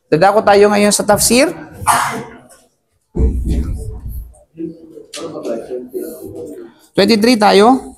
Dadako tayo ngayon sa tafsir. #23 tayo.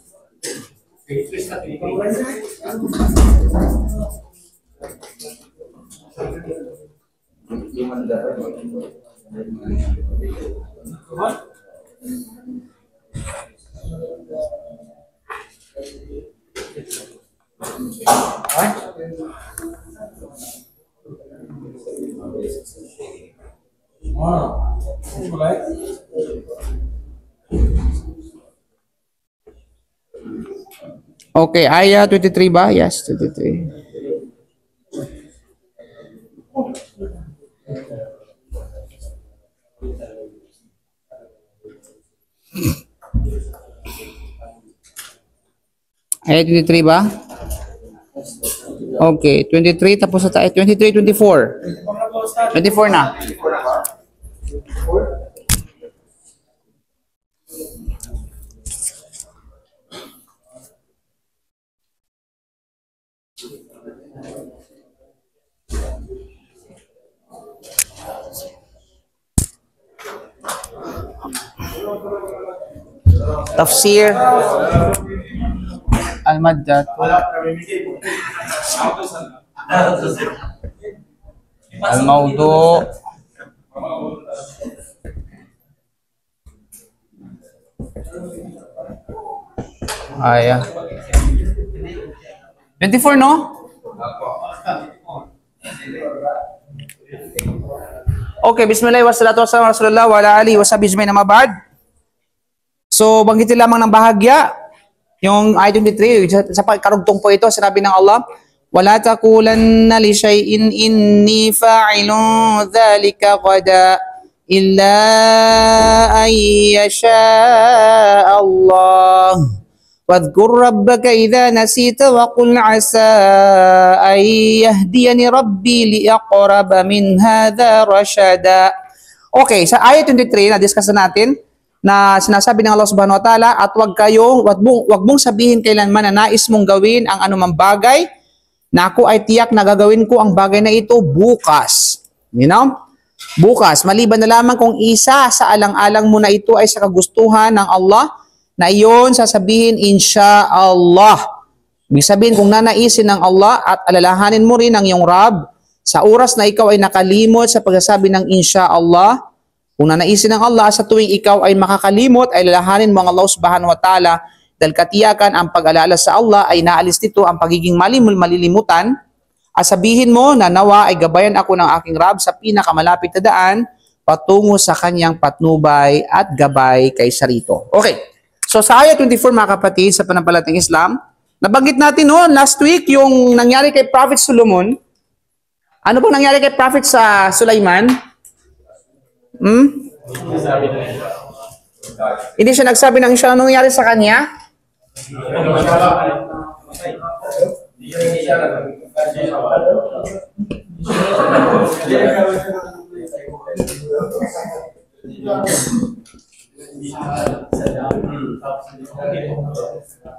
Okay, ayat 23 ba? Yes, 23. Ayat 23 ba? Okay, 23 tapos sa tayo. 23, 24. 24 na. Tafsir Al-Maddat Al-Mawdu Ayah 24, no? Okay, bismillah wa salatu wassalamu ala rasulillah wa ala alihi wa sahbihi ajma'in, amma ba'd. So, banggitin lamang ng bahagya yung ayat 23 sa karugtong po ito, sinabi ng Allah, wala taqulanna li shay'in inni fa'ilun dhalika qada illa an yasha Allah. Wadhkur rabbaka idza nasita wa qul asa an yahdiyani rabbi li aqraba min hadha rashada. Okay, sa ayat 23 na discuss natin na sinasabi ng Allah Subhanahu wa Ta'ala, at wag mong sabihin kailanman na nais mong gawin ang anumang bagay na ako ay tiyak na gagawin ko ang bagay na ito bukas. You know? Bukas, maliban na lamang kung isa sa alang-alang mo na ito ay sa kagustuhan ng Allah, na iyon sasabihin insya Allah. Ibig sabihin, kung nanaisin ng Allah at alalahanin mo rin ang iyong Rab sa oras na ikaw ay nakalimot sa pagsasabi ng insya Allah, kung nanaisin ng Allah sa tuwing ikaw ay makakalimot, ay lalahanin mo ang Allah Subhanahu wa Ta'ala, dahil katiyakan ang pag-alala sa Allah ay naalis nito ang pagiging malilimutan, at sabihin mo na nawa ay gabayan ako ng aking Rab sa pinakamalapit na daan patungo sa kanyang patnubay at gabay kaysa rito. Okay. So sa ayat 24 mga kapatid sa pananampalatayang Islam, nabanggit natin noon last week yung nangyari kay Prophet Solomon. Ano bang nangyari kay Prophet sa Sulaiman? Hindi siya nagsabi ng siya anong nangyari sa kanya?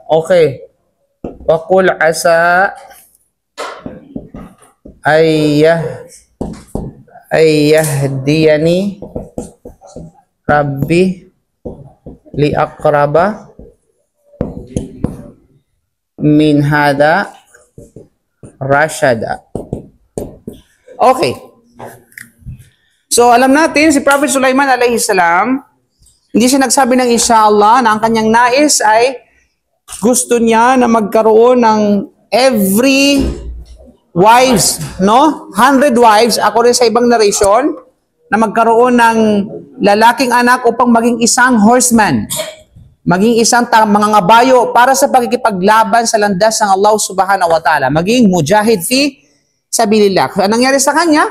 Okay. Wa qul asa ayyahdiyani rabbi li aqraba min hada rashada. Okay. So alam natin si Prophet Sulaiman alayhi salam, hindi siya nagsabi ng inshallah na ang kanyang nais ay gusto niya na magkaroon ng every wives, no? 100 wives, ako rin sa ibang narration, na magkaroon ng lalaking anak upang maging isang horseman, maging isang mga ngabayo para sa pagkikipaglaban sa landas ng Allah Subhanahu wa Ta'ala, maging mujahid fi sabilillah. So, anong nangyari sa kanya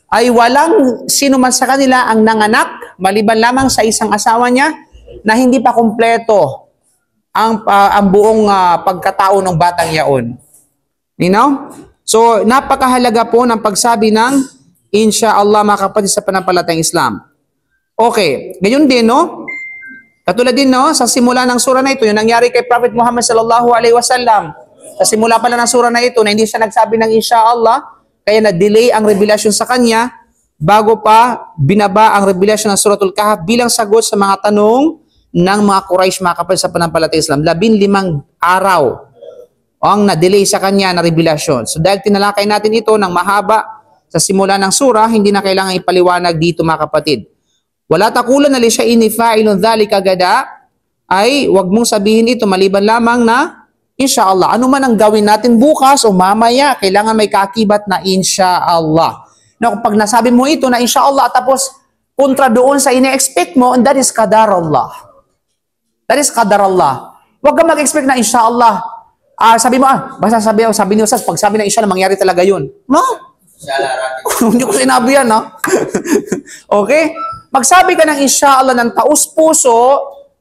ay walang sino man sa kanila ang nanganak, maliban lamang sa isang asawa niya na hindi pa kumpleto ang buong pagkatao ng batang yaon. You know? So, napakahalaga po ng pagsabi ng inshallah mga kapatid sa pananampalatayang Islam. Okay, gayon din, no? Katulad din, no, sa simula ng sura na ito, yung nangyari kay Prophet Muhammad sallallahu alaihi wasallam. Sa simula pala ng sura na ito, na hindi siya nagsabi ng inshallah, Kaya na-delay ang revelasyon sa kanya bago pa binaba ang revelasyon ng Suratul Kahf bilang sagot sa mga tanong ng mga Quraysh, mga kapatid sa panampalatayang Islam. 15 araw ang na-delay sa kanya na revelasyon. So dahil tinalakay natin ito ng mahaba sa simula ng surah, hindi na kailangan ipaliwanag dito, mga kapatid. Wala takulan na li syai'in fa'ilun dhalika gada, ay wag mong sabihin ito maliban lamang na inshallah. Ano man ang gawin natin bukas o mamaya, kailangan may kakibat na inshallah. Na pag nasabi mo ito na inshallah tapos kontra doon sa ine-expect mo, and that is qadar Allah. That is qadar Allah. Huwag kang mag-expect na inshallah. Sabi mo, basta sabi niyo, pag sabi na inshallah, mangyari talaga yun. No? Hindi ko sinabi yan, no? Okay? Magsabi ka ng inshallah ng taus-puso,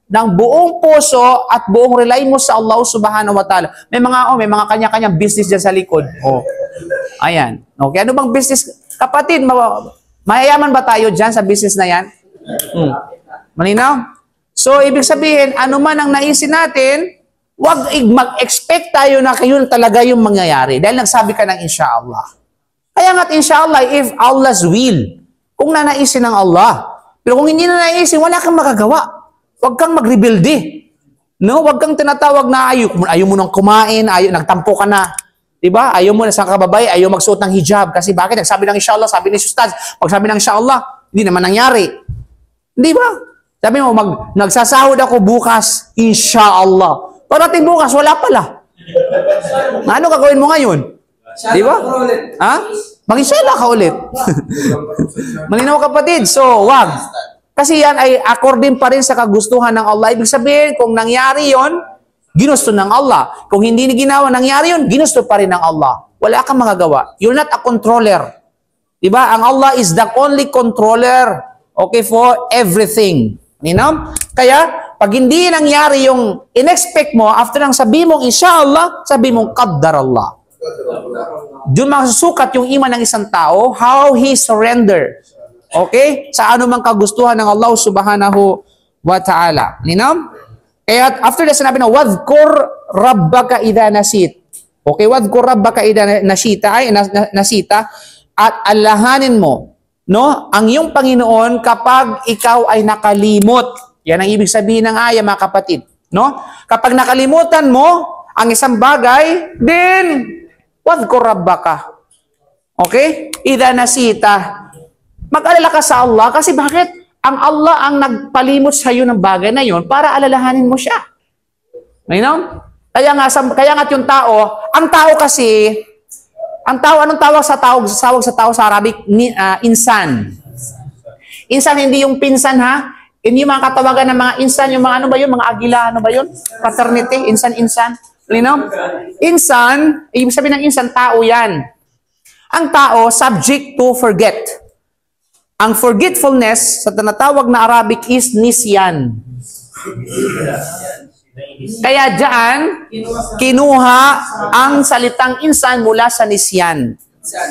ng buong puso at buong rely mo sa Allah subhanahu wa ta'ala. May mga kanya-kanyang business dyan sa likod. Oh. Ayan. Okay, ano bang business? Kapatid, mayayaman ba tayo dyan sa business na yan? Malinaw? So, ibig sabihin, ano man ang naisin natin, wag mag-expect tayo na yun talaga yung mangyayari. Dahil nagsabi ka ng inshallah. Kaya nga't inshallah, if Allah's will, kung nanaisin ng Allah. Pero kung hindi na naisin, wala kang magagawa. Huwag kang mag-rebuildi. No? Huwag kang tinatawag na ayaw mo nang kumain, nagtampo ka na. Diba? Ayaw mo na sa kababay, ayaw magsuot ng hijab. Kasi bakit? Nagsabi ng inshallah, sabi ni Ustaz, pag sabi ng inshallah, hindi naman nangyari. Di ba? Sabi mo, nagsasahod ako bukas, inshallah. Parating bukas, wala pala. Ano gagawin mo ngayon? Di ba? Ha? Mag-inshallah ka ulit. Malinaw, kapatid. So, wag. Kasi yan ay according pa rin sa kagustuhan ng Allah. Ibig sabihin, kung nangyari yon, ginusto ng Allah. Kung hindi ginawa, nangyari yon, ginusto pa rin ng Allah. Wala kang magagawa. You're not a controller. Diba? Ang Allah is the only controller, okay, for everything. You know? Kaya, pag hindi nangyari yung in-expect mo, after nang sabi mong inshallah, sabi mong qaddar Allah. Doon masusukat yung iman ng isang tao, how he surrender. Okay? Sa anumang kagustuhan ng Allah subhanahu wa ta'ala. Ninam? Kaya after that, sinabi na, wadhkur rabbaka idha nasit. Okay? Wadhkur rabbaka idha nasita. At alahanin mo, no, ang iyong Panginoon kapag ikaw ay nakalimot. Yan ang ibig sabihin ng aya, mga kapatid. No? Kapag nakalimutan mo ang isang bagay, then, wadhkur rabbaka. Okay? Idha nasita. Mag-alala ka sa Allah kasi bakit? Ang Allah ang nagpalimot sa iyo ng bagay na yon para alalahanin mo siya. You know? Kaya nga yung tao, ang tao kasi, anong tawag sa tao sa Arabic? Insan. Insan, hindi yung pinsan, ha? Hindi yung mga katawagan ng mga insan, yung mga ano ba yun? Mga agila, ano ba yun? Fraternity, insan. You know? Insan, ibig sabihin ng insan, tao yan. Ang tao, subject to forget. Ang forgetfulness sa tinatawag na Arabic is nisyan. Kaya diyan, kinuha ang salitang insan mula sa nisyan.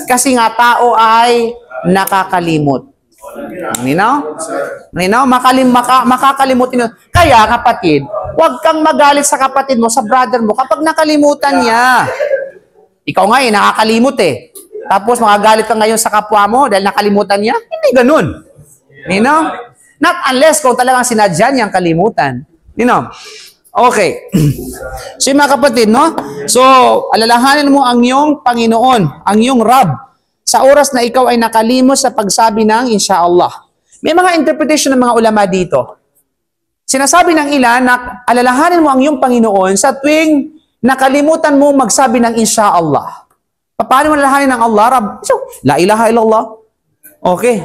Kasi nga tao ay nakakalimot. Makakalimutin yun. Kaya kapatid, huwag kang magalit sa kapatid mo, sa brother mo, kapag nakalimutan niya. Ikaw nga nakakalimot eh. Tapos magagalit ka ngayon sa kapwa mo dahil nakalimutan niya? Hindi ganun. You know? Not unless kung talagang sinadya niyang kalimutan. You know? Okay. So mga kapatid, no? So, alalahanin mo ang iyong Panginoon, ang iyong Rab, sa oras na ikaw ay nakalimot sa pagsabi ng inshallah. May mga interpretation ng mga ulama dito. Sinasabi ng ilan na alalahanin mo ang iyong Panginoon sa tuwing nakalimutan mo magsabi ng inshallah. Paano mo lalahanin ng Allah? Rab? So, la ilaha illallah. Okay.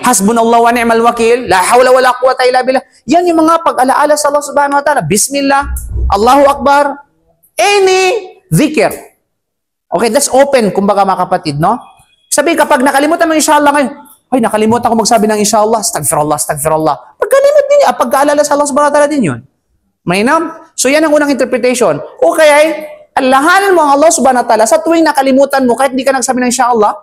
Hasbunallah wa ni'mal wakil. La hawla wa la quwata illa billah. Yan yung mga pag-alaala sa Allah subhanahu wa ta'ala. Bismillah. Allahu Akbar. Any zikir. Okay, that's open, kumbaga mga kapatid, no? Sabi, kapag nakalimutan mo inshallah ngayon, ay, nakalimutan ko magsabi ng inshallah, astagfirullah. Pagkalimut din, pag-aalala sa Allah subhanahu wa ta'ala din yun. Mainam? So yan ang unang interpretation. Okay, ay, alahanin mo ang Allah subhanahu wa ta'ala sa tuwing nakalimutan mo kahit hindi ka nagsabi ng inshallah.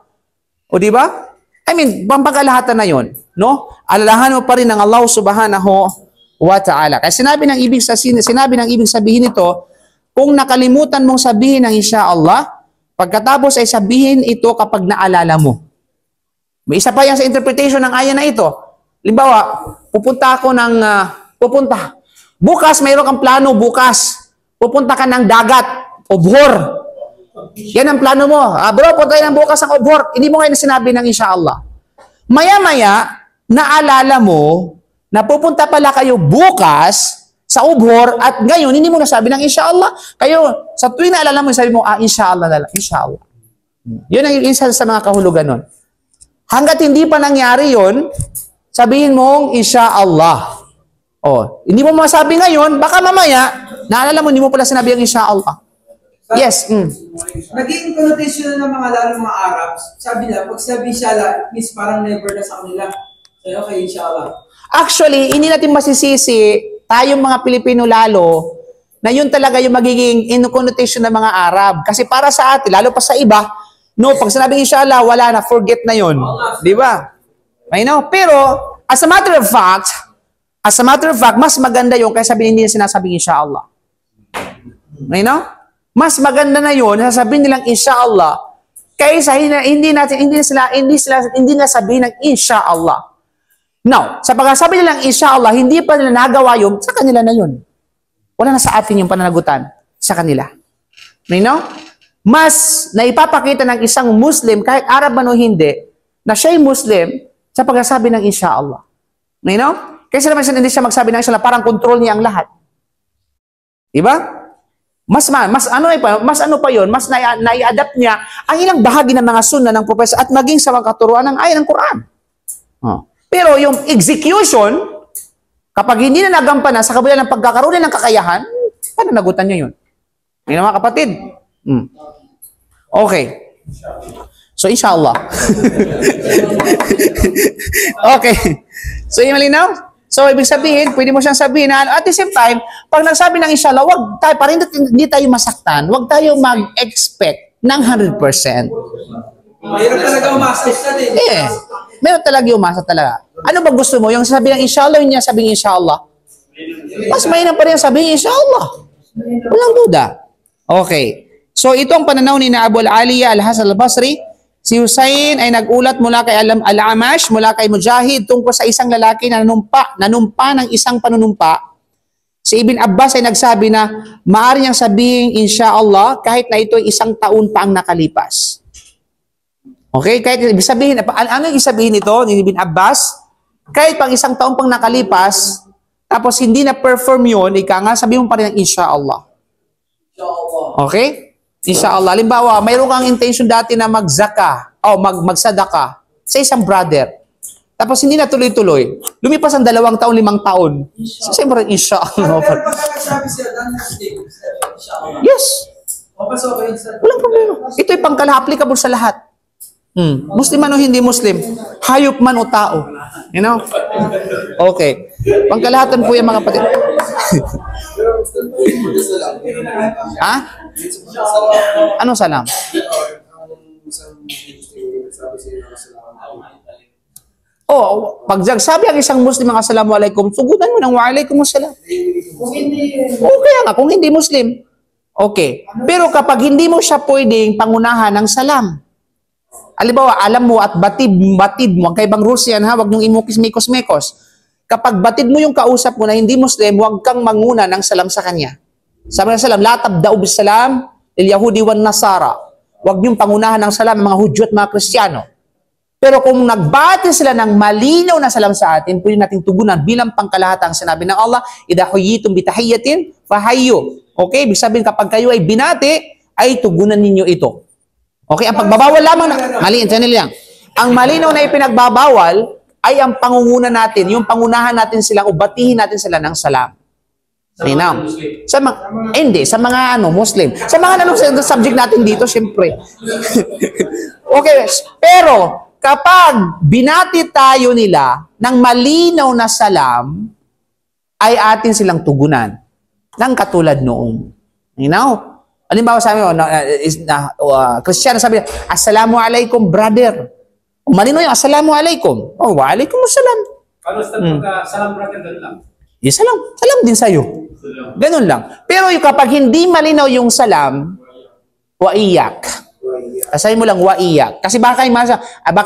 O di ba? I mean, pampagkalahatan na yun, no? Alalahanin mo pa rin ng Allah subhanahu wa ta'ala. Kaya sinabi ng ibig sabihin nito, kung nakalimutan mong sabihin ng inshallah, Pagkatapos ay sabihin ito kapag naalala mo. May isa pa yan sa interpretation ng aya na ito. Limbawa, pupunta. Bukas, mayroon kang plano, bukas. Pupunta ka ng dagat, Obhor. Yan ang plano mo. Bro, punta tayo ng bukas ng Obhor. Hindi mo ngayon sinabi ng inshallah. Maya-maya, naalala mo na pupunta pala kayo bukas sa Obhor at ngayon hindi mo nasabi ng inshallah. Kayo, sa tuwing naalala mo, sabi mo, inshallah na lang, inshallah. Yun ang isa sa mga kahulugan nun. Hanggat hindi pa nangyari yun, sabihin mong inshallah. Hindi mo masabi ngayon, baka mamaya, naalala mo, hindi mo pala sinabi ang inshallah. Yes. Naging connotation ng mga lalo mga Arabs, sabi nila, pag sabi inshallah, means parang never na sa kanila. So, okay, inshallah. Actually, hindi natin masisisi, tayong mga Pilipino lalo, na yun talaga yung magiging connotation ng mga Arab. Kasi para sa atin, lalo pa sa iba, no, pag sinabing inshallah, wala na, forget na yun. Di ba? I know. Pero, as a matter of fact, mas maganda yun kaysa sabihin hindi sinasabing inshallah. I know? Mas maganda na yun, sasabihin nilang inshallah, kaysa hindi na sabihin ng inshallah. Now, sa pagkasabi nilang inshallah, hindi pa nila nagawa yun, sa kanila na yun. Wala na sa atin yung pananagutan, sa kanila. You know? Mas naipapakita ng isang Muslim, kahit Arab man o hindi, na siya'y Muslim, sa pagkasabi ng inshallah. You know? Kaysa naman hindi siya magsabi ng inshallah, parang control niya ang lahat. Diba? Mas nai-adapt niya ang ilang bahagi ng mga sunnah ng propesa at maging sa mga katuruan ng ayat ng Quran. Pero yung execution, kapag hindi na nagampanan sa kabila ng pagkakaroon ng kakayahan, pananagutan niya yun. Ngayon mga kapatid. Okay. So, inshallah. Okay. So, yung malinaw? So, ibig sabihin, pwede mo siyang sabihin na at the same time, pag nagsabi ng inshallah, wag tayo, para hindi tayo masaktan, wag tayo mag-expect ng 100%. Mayroon talaga umasa sa din. Meron talaga umasa talaga. Ano ba gusto mo? Yung sabi ng inshallah, yun niya sabing inshallah. Mas mainam pa rin sabihin inshallah. Walang duda. Okay. So, ito ang pananaw ni na Abu al-Aliya al-Hasan al-Basri. Si Husayn ay nagulat mula kay Al-Amash, mula kay Mujahid tungkol sa isang lalaki na nanumpa ng isang panunumpa. Si Ibn Abbas ay nagsabi na maaari niyang sabihin inshallah kahit na ito ay 1 taon pa ang nakalipas. Okay? Kahit ibig sabihin, ano yung sabihin nito ni Ibn Abbas? Kahit pang 1 taon pang nakalipas, tapos hindi na perform yun, sabihin mo pa rin ng inshallah. Okay? Inshallah. Halimbawa, mayroon kang intention dati na mag-zaka o magsadaka sa isang brother. Tapos hindi na tuloy-tuloy. Lumipas ang 2 taon, 5 taon. Siyempre, inshallah. Pero pagkakasabi siya, dan Muslim, inshallah. Yes. Okay. Walang problema. Ito ay applicable sa lahat. Muslim man o hindi Muslim. Hayop man o tao. You know? Okay. Pangkalahatan po yung mga kapatid. Ha? Anong salam? Pag sabi ang isang Muslim ang assalamualaikum, sugutan mo ng waalaikumsalam. Okay nga, kung hindi Muslim. Okay. Pero kapag hindi mo siya pwedeng pangunahan ng salam, halimbawa, alam mo at batid mo, ang kaibang rules yan ha, huwag niyong imukis-mekos-mekos. Kapag batid mo yung kausap mo na hindi Muslim, huwag kang manguna ng salam sa kanya. Sabi ng salam, la tabda'u bis salam il-Yahudi wan Nasara. Huwag niyong pangunahan ng salam ang mga Hudyo at mga Kristiyano. Pero kung nagbati sila ng malinaw na salam sa atin, pwede nating tugunan bilang pangkalahatang sinabi ng Allah, idha huyitum bitahiyyatin fahayyu. Okay? Ibig sabihin, kapag kayo ay binati, ay tugunan ninyo ito. Okay? Ang pagbabawal lamang, ang malinaw na ipinagbabawal, ay ang pangunguna natin, yung pangunahan natin sila o batihin natin sila ng salam. Now, sa mga Muslim. Sa mga subject natin dito, siyempre. Okay, pero kapag binati tayo nila ng malinaw na salam, ay atin silang tugunan ng katulad noon. You know? Halimbawa sabi mo, Kristiyano sabi, assalamualaikum brother. Malino yung assalamualaikum. Waalaikumsalam. Paano sa pagka-salam brother, ganun lang? Salam din sa'yo. Ganun lang. Pero kapag hindi malinaw yung salam, wa iyak. Sasabihin mo lang, wa iya. Kasi baka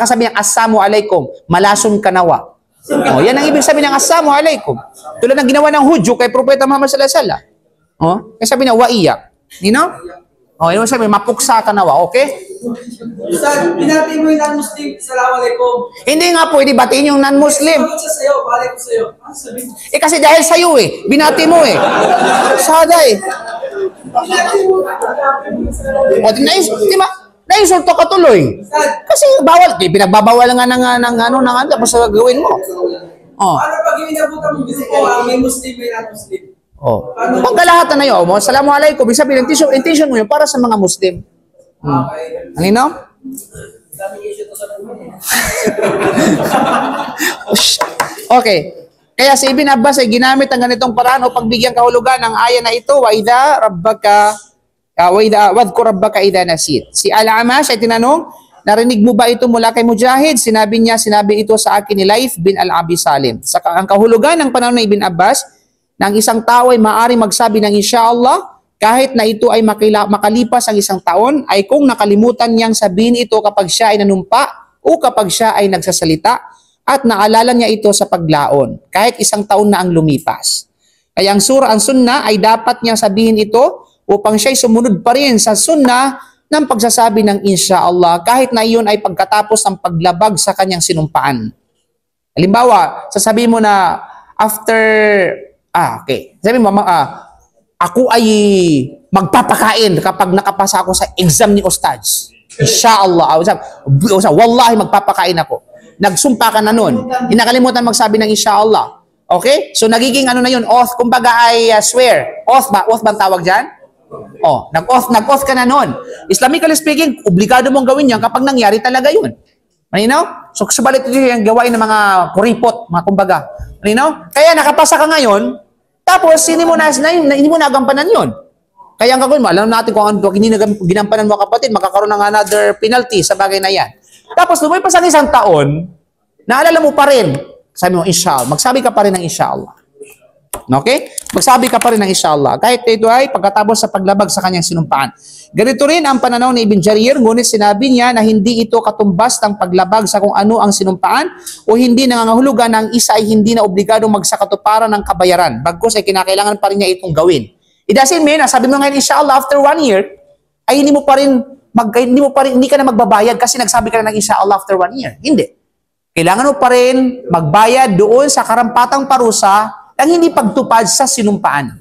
sabihin ng assalamu alaikum, malason ka nawa. Oh, yan ang ibig sabihin ng assalamu alaikum. Tulad ng ginawa ng Hudyo kay Propeta Muhammad sallallahu alaihi wasallam. Oh, kaya sabi niya, wa iya. You know? Oh, yun sabi, mapuksa ka nawa, okay? Ustad, binati mo yung non-Muslim, Assalamualaikum. Hindi nga pwede batiin yung non-Muslim. Sagot siya sa'yo, balik ko sa'yo. Ano sabihin mo? Eh kasi dahil sa'yo binati mo Sada Binati mo. O, di ba? Naisulto ka tuloy. Kasi bawal, pinagbabawal nga ng tapos gagawin mo. Oh. Ano pag inabutan mo gusto ko, may Muslim, may non-Muslim? Oh. Pagkalahatan na yun, Assalamualaikum, ibig sabihin, intention mo yun para sa mga Muslim. Okay. Ano? Okay. Kaya si Ibn Abbas ay ginamit ang ganitong paraan o pagbigyan kahulugan ng aya na ito, wadhkur rabbaka idha nasit. Si Al-Amash ay tinanong, narinig mo ba ito mula kay Mujahid? Sinabi ito sa akin ni Laith bin Al-Abi Salim. Ang kahulugan ng panahon ng Ibn Abbas, na ang isang tao ay maaaring magsabi ng inshallah kahit na ito ay makalipas ang isang taon, ay kung nakalimutan niyang sabihin ito kapag siya ay nanumpa o kapag siya ay nagsasalita at naalala niya ito sa paglaon kahit isang taon na ang lumipas. Kaya ang sunnah ay dapat niyang sabihin ito upang siya ay sumunod pa rin sa sunnah ng pagsasabi ng inshallah kahit na iyon ay pagkatapos ng paglabag sa kanyang sinumpaan. Halimbawa, sasabihin mo na after okay. Sabi mo, ako ay magpapakain kapag nakapasa ako sa exam ni Ustads. Inshallah. Wallahi, magpapakain ako. Nagsumpa ka na nun. Hinakalimutan magsabi ng inshallah. Okay? So, nagiging ano na yun, oath. Kumbaga ay swear. Oath ba? Oath ba ang tawag dyan? Oh, nag-oath ka na nun. Islamically speaking, obligado mong gawin yan kapag nangyari talaga yun. Malinaw? So, subalit ito yung gawain ng mga kuripot, mga kumbaga. Malinaw? Kaya nakapasa ka ngayon, tapos, hindi mo nagampanan yun. Kaya ang gagawin mo, alam natin kung ano, hindi ginampanan mo kapatid, makakaroon ng another penalty sa bagay na yan. Tapos, lumipas ang isang taon, naalala mo pa rin, sabi mo, inshallah, magsabi ka pa rin ng inshallah. Okay? Magsabi ka pa rin ng inshallah. Kahit ito ay pagkatapos sa paglabag sa kanyang sinumpaan. Ganito rin ang pananaw ni Ibn Jarir, ngunit sinabi niya na hindi ito katumbas ng paglabag sa kung ano ang sinumpaan o hindi nangangahulugan na ang isa ay hindi na obligadong magsakatuparan ng kabayaran. Bagkus ay kinakailangan pa rin niya itong gawin. It doesn't mean na sabi mo ngayon inshallah after 1 year ay hindi ka na magbabayad kasi nagsabi ka na ng inshallah after 1 year. Hindi. Kailangan mo pa rin magbayad doon sa karampatang parusa ang hindi pagtupad sa sinumpaan.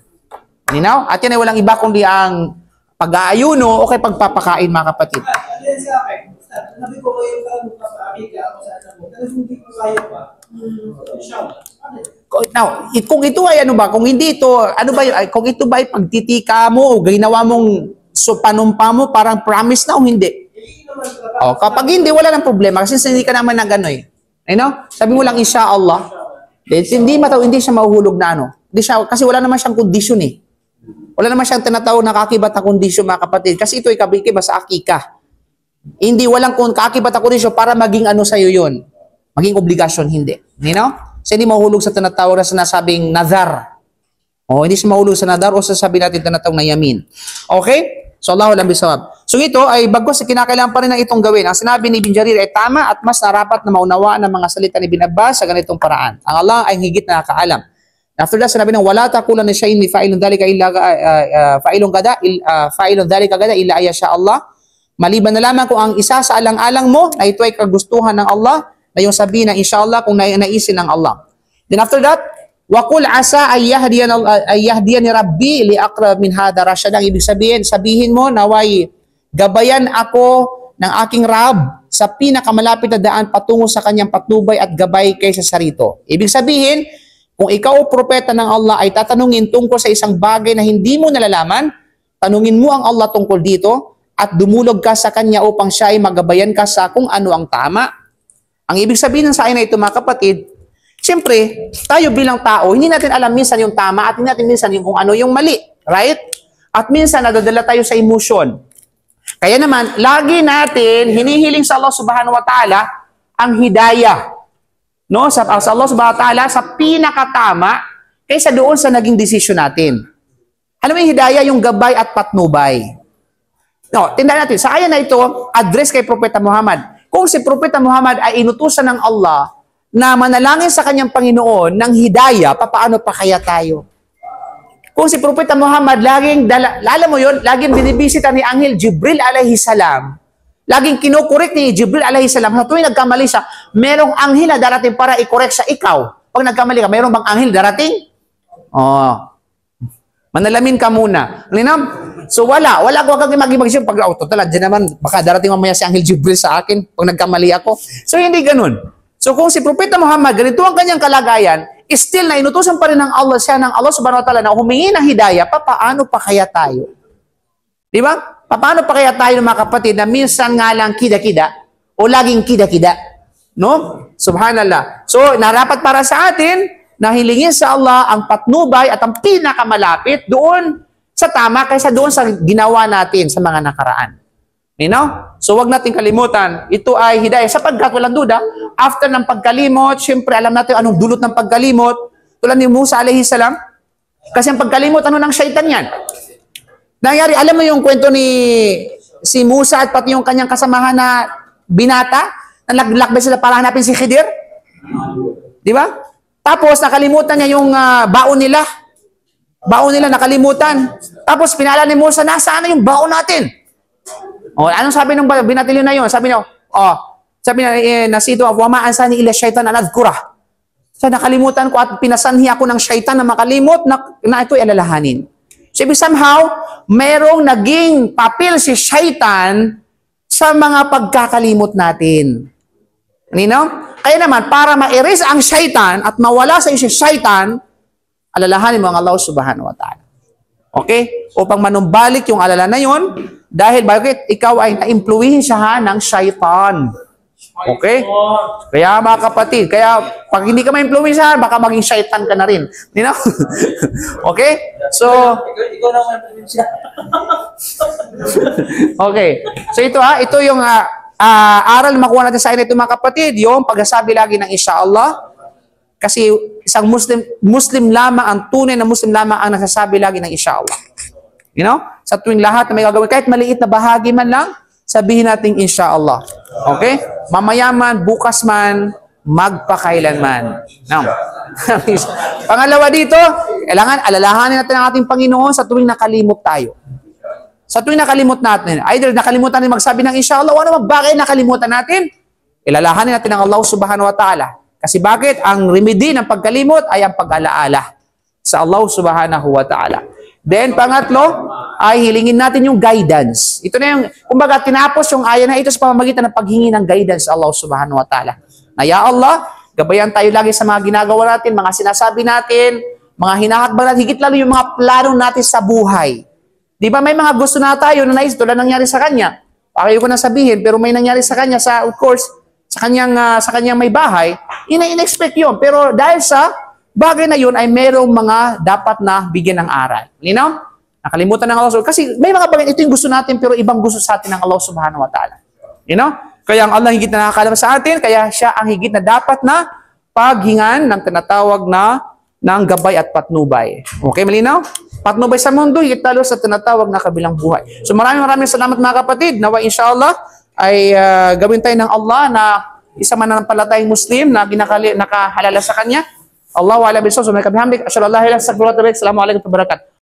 Ninaw? At yan ay walang iba kundi ang pag-aayuno o kay pagpapakain, mga kapatid. Yan sa akin. Sabi ko kayo kapag ako sa anak mo, talagang hindi ko kaya pa. Now, kung ito ay ano ba, kung hindi ito, ano ba yun, kung ito ba ay pagtitika mo o ginawa mong panumpa mo, parang promise na o hindi? O, kapag hindi, wala nang problema kasi hindi ka naman na gano'y. Sabi mo lang, inshallah. Hindi siya mahuhulog na ano. Kasi wala naman siyang kondisyon Wala naman siyang tinatawag na kakibat na kondisyon, mga kapatid. Kasi ito ay kabikiba sa akika. Hindi walang kakibat na kondisyon para maging ano sa'yo yun. Maging obligasyon, hindi. Kasi hindi mahulog sa tinatawag na sinasabing nadhar. Hindi siya mahulog sa nadhar o sasabi natin tinatawag na yamin. Okay? So, Allahu alam bisawab. So, ito ay bagos sa kinakailangan pa rin na itong gawin. Ang sinabi ni Ibn Jarir ay tama at mas narapat na maunawaan ng mga salita ni Ibn Abbas sa ganitong paraan. Ang Allah ay higit na nakakaalam. After that, sinabi ng wala takulan ni shay'in li fa'ilun dhalika illa fa'ilun dhalika gada illa ayasha Allah. Maliban na lamang kung ang isa sa alang-alang mo na ito ay kagustuhan ng Allah na yung sabihin na inshallah kung naisin ng Allah. Then after that, wa qul asa ay yahdiyani rabbi li aqrab min hadha rashadan. Ibig sabihin mo naway gabayan ako ng aking Rab sa pinakamalapit na daan patungo sa kanyang patnubay at gabay kaysa sa rito. Ibig sabihin, kung ikaw propeta ng Allah ay tatanungin tungkol sa isang bagay na hindi mo nalalaman, tanungin mo ang Allah tungkol dito at dumulog ka sa kanya upang siya ay magabayan ka sa kung ano ang tama. Ang ibig sabihin sa akin na ito, mga kapatid, siyempre, tayo bilang tao, hindi natin alam minsan yung tama at hindi natin minsan yung kung ano yung mali. Right? At minsan nadadala tayo sa emotion. Kaya naman, lagi natin hinihiling sa Allah subhanahu wa ta'ala ang hidayah. No, sa Allah subhanahu wa ta'ala sa pinakatama kaysa doon sa naging desisyon natin. Alam mo yung hidayah, yung gabay at patnubay. No, tindahan natin. Sa ayat na ito, address kay Propeta Muhammad. Kung si Propeta Muhammad ay inutusan ng Allah na manalangin sa kanyang Panginoon ng hidayah, paano pa kaya tayo? Kung si Propeta Muhammad, alam mo yun, laging binibisita ni Anghel Jibril alayhi salam. Laging kinukorek ni Jibril alayhi salam. Sa tuwing nagkamali siya, merong anghel na darating para i-correct sa ikaw. Pag nagkamali ka, merong bang anghel darating? Manalamin ka muna. So wala kang mag-imagine pag total, dyan naman, baka darating mamaya si Anghel Jibril sa akin pag nagkamali ako. So hindi ganun. So kung si Propeta Muhammad, ganito ang kanyang kalagayan, still na inutusan pa rin ng Allah siya ng Allah subhanahu wa ta'ala na humingi ng hidayah, paano pa kaya tayo? Di ba? Paano pa kaya tayo mga kapatid na minsan nga lang kida-kida o laging kida-kida? No? Subhanallah. So, narapat para sa atin na hilingin sa Allah ang patnubay at ang pinakamalapit doon sa tama kaysa doon sa ginawa natin sa mga nakaraan. You know? So, wag natin kalimutan. Ito ay hidayah. Sapagkat walang duda, after ng pagkalimot, syempre alam natin anong dulot ng pagkalimot. Tulad ni Musa alayhi salam. Kasi ang pagkalimot, ano ng syaitan yan? Nangyari, alam mo yung kwento ni si Musa at pati yung kanyang kasamahan na binata, na naglakbay sila para hanapin si Khidir? Di ba? Tapos, nakalimutan niya yung baon nila. Baon nila, nakalimutan. Tapos, pinala ni Musa, nasaan na yung baon natin? Anong sabi ng binatilyo na yun? Sabi niya, nasito, wama ansani ila syaitan an adhkura. So, nakalimutan ko at pinasanhi ako ng syaitan na makalimot na ito'y alalahanin. So, somehow, mayroong naging papel si syaitan sa mga pagkakalimot natin. Kaya naman, para ma-erase ang syaitan at mawala sa isang syaitan, alalahanin mo ang Allah subhanahu wa ta'ala. Okay? Upang manumbalik yung alala na yun, dahil bakit ikaw ay na-impluwensyahan ng syaitan. Okay? Kaya mga kapatid, pag hindi ka ma-impluwensyahan, baka maging syaitan ka na rin. Okay? So, Ikaw na ma-impluwensyahan. okay. So ito yung aral na makuha natin sa akin ito mga kapatid, yung pagsasabi lagi ng inshallah. Kasi isang Muslim lamang, ang tunay na Muslim lamang ang nagsasabi lagi ng inshallah. Sa tuwing lahat na may gagawin, kahit maliit na bahagi man lang, sabihin natin inshallah. Okay? Mamaya man, bukas man, magpakailanman. Pangalawa dito, kailangan alalahanin natin ang ating Panginoon sa tuwing nakalimot tayo. Sa tuwing nakalimot natin, either nakalimutan natin magsabi ng inshallah, o ano bagay nakalimutan natin, ilalahanin natin ang Allah subhanahu wa ta'ala. Kasi bakit? Ang remedy ng pagkalimot ay ang pag-alaala sa Allah subhanahu wa ta'ala. Then, pangatlo, ay hilingin natin yung guidance. Ito na yung, kumbaga, tinapos yung aya na ito sa pamamagitan ng paghingi ng guidance sa Allah subhanahu wa ta'ala. Na, Ya Allah, gabayan tayo lagi sa mga ginagawa natin, mga sinasabi natin, mga hinahakbang natin, higit lalo yung mga plano natin sa buhay. Di ba may mga gusto na tayo na nais, tulad nangyari sa kanya. Ayaw ko na sabihin, pero may nangyari sa kanya, of course, sa kanyang may bahay, ina-expect yun. Pero dahil sa bagay na yun ay merong mga dapat na bigyan ng aral. Nakalimutan ng Allah. Kasi may mga bagay, ito yung gusto natin, pero ibang gusto sa atin ng Allah subhanahu wa ta'ala. Kaya ang Allah higit na nakakalam sa atin, kaya siya ang higit na dapat na paghingan ng tinatawag na ng gabay at patnubay. Okay, malinaw? Patnubay sa mundo, higit lalo sa tinatawag na kabilang buhay. So maraming salamat mga kapatid. Nawa inshallah ay gawin tayo ng Allah na isa mananampalatayang Muslim na nakahalala sa Kanya. Allahu a'lam bishawab. Subhanaka bihamdik, asyhadu an la ilaha illa anta, astaghfiruka wa atubu ilaik. Assalamu alaikum warahmatullahi wabarakatuh.